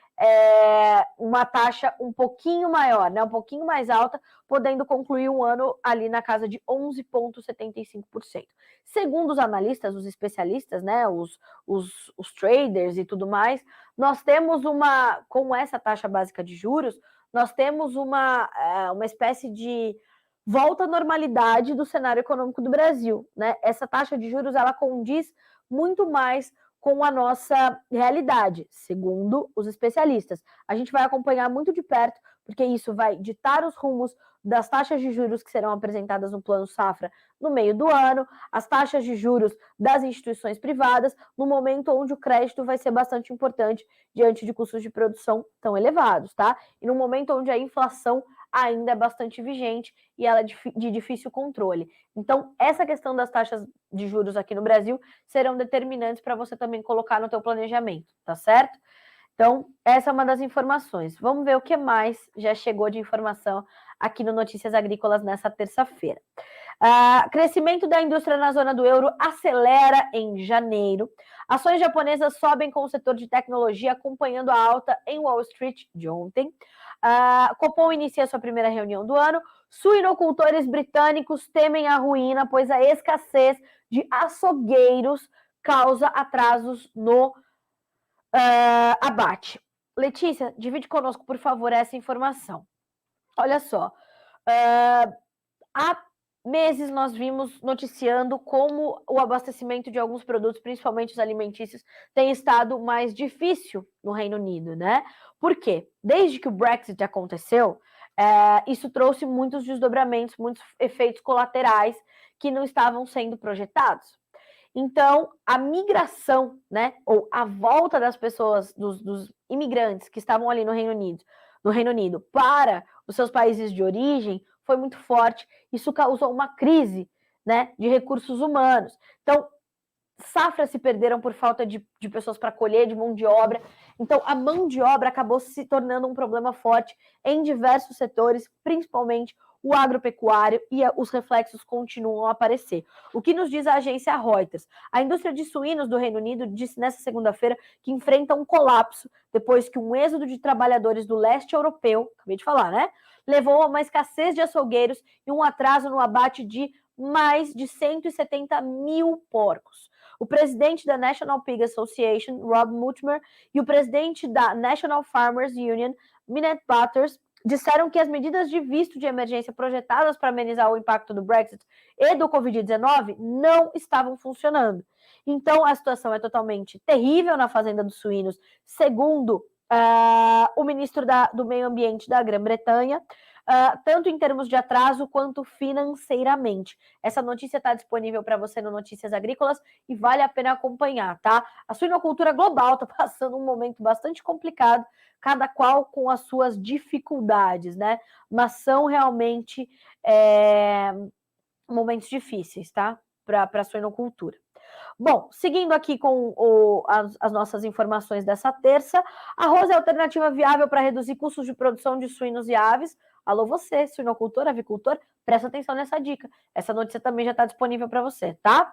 uma taxa um pouquinho maior, né, um pouquinho mais alta, podendo concluir um ano ali na casa de 11,75%. Segundo os analistas, os especialistas, né, os traders e tudo mais, nós temos com essa taxa básica de juros, nós temos uma espécie de volta à normalidade do cenário econômico do Brasil, né? Essa taxa de juros, ela condiz muito mais com a nossa realidade, segundo os especialistas. A gente vai acompanhar muito de perto, porque isso vai ditar os rumos das taxas de juros que serão apresentadas no Plano Safra no meio do ano, as taxas de juros das instituições privadas, no momento onde o crédito vai ser bastante importante diante de custos de produção tão elevados, tá? E no momento onde a inflação ainda é bastante vigente e ela é de difícil controle. Então, essa questão das taxas de juros aqui no Brasil serão determinantes para você também colocar no teu planejamento, tá certo? Então, essa é uma das informações. Vamos ver o que mais já chegou de informação aqui no Notícias Agrícolas nessa terça-feira. Crescimento da indústria na zona do euro acelera em janeiro. Ações japonesas sobem com o setor de tecnologia, acompanhando a alta em Wall Street de ontem. Copom inicia sua primeira reunião do ano. Suinocultores britânicos temem a ruína, pois a escassez de açougueiros causa atrasos no abate. Letícia, divide conosco, por favor, essa informação. Olha só, há meses nós vimos noticiando como o abastecimento de alguns produtos, principalmente os alimentícios, tem estado mais difícil no Reino Unido, né? Por quê? Desde que o Brexit aconteceu, isso trouxe muitos desdobramentos, muitos efeitos colaterais que não estavam sendo projetados. Então, a migração, né, ou a volta das pessoas, dos imigrantes que estavam ali no Reino Unido para os seus países de origem foi muito forte. Isso causou uma crise, né, de recursos humanos. Então, safras se perderam por falta de pessoas para colher, de mão de obra. Então, a mão de obra acabou se tornando um problema forte em diversos setores, principalmente o agropecuário, e os reflexos continuam a aparecer. O que nos diz a agência Reuters? A indústria de suínos do Reino Unido disse nesta segunda-feira que enfrenta um colapso depois que um êxodo de trabalhadores do leste europeu, acabei de falar, né, levou a uma escassez de açougueiros e um atraso no abate de mais de 170 mil porcos. O presidente da National Pig Association, Rob Mutmer, e o presidente da National Farmers Union, Minette Butters, disseram que as medidas de visto de emergência projetadas para amenizar o impacto do Brexit e do Covid-19 não estavam funcionando. Então, a situação é totalmente terrível na fazenda dos suínos, segundo o ministro do Meio Ambiente da Grã-Bretanha, tanto em termos de atraso quanto financeiramente. Essa notícia está disponível para você no Notícias Agrícolas e vale a pena acompanhar, tá? A suinocultura global está passando um momento bastante complicado, cada qual com as suas dificuldades, né? Mas são realmente momentos difíceis, tá? Para a suinocultura. Bom, seguindo aqui com as nossas informações dessa terça, arroz é alternativa viável para reduzir custos de produção de suínos e aves. Alô você, suinocultor, avicultor, presta atenção nessa dica. Essa notícia também já está disponível para você, tá?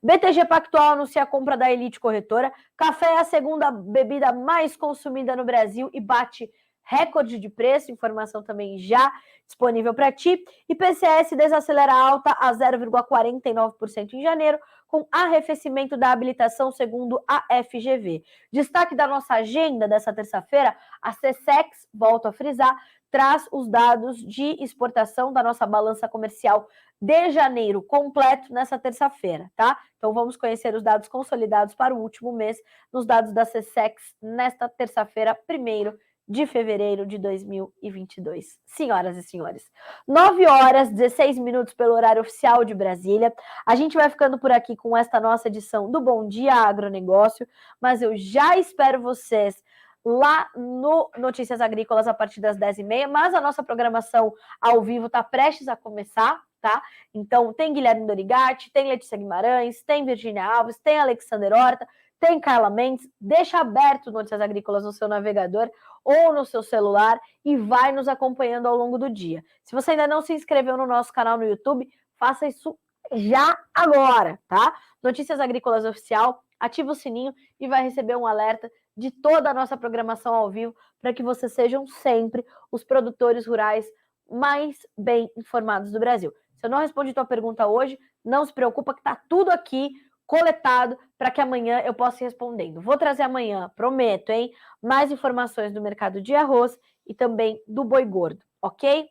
BTG Pactual anuncia a compra da Elite Corretora. Café é a segunda bebida mais consumida no Brasil e bate recorde de preço. Informação também já disponível para ti. E PCS desacelera a alta a 0,49% em janeiro, com arrefecimento da habilitação, segundo a FGV. Destaque da nossa agenda dessa terça-feira, a Secex, volto a frisar, traz os dados de exportação da nossa balança comercial de janeiro completo nessa terça-feira, tá? Então vamos conhecer os dados consolidados para o último mês nos dados da Secex nesta terça-feira, 1º de fevereiro de 2022. Senhoras e senhores, 9h16 pelo horário oficial de Brasília. A gente vai ficando por aqui com esta nossa edição do Bom Dia Agronegócio, mas eu já espero vocês lá no Notícias Agrícolas a partir das 10h30, mas a nossa programação ao vivo está prestes a começar, tá? Então tem Guilherme Dorigatti, tem Letícia Guimarães, tem Virgínia Alves, tem Alexander Horta, tem Carla Mendes. Deixa aberto Notícias Agrícolas no seu navegador ou no seu celular e vai nos acompanhando ao longo do dia. Se você ainda não se inscreveu no nosso canal no YouTube, faça isso já agora, tá? Notícias Agrícolas Oficial, ativa o sininho e vai receber um alerta de toda a nossa programação ao vivo para que vocês sejam sempre os produtores rurais mais bem informados do Brasil. Se eu não respondi tua pergunta hoje, não se preocupa que tá tudo aqui coletado para que amanhã eu possa ir respondendo. Vou trazer amanhã, prometo, hein? Mais informações do mercado de arroz e também do boi gordo, ok?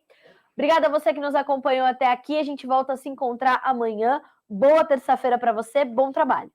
Obrigada a você que nos acompanhou até aqui. A gente volta a se encontrar amanhã. Boa terça-feira para você, bom trabalho.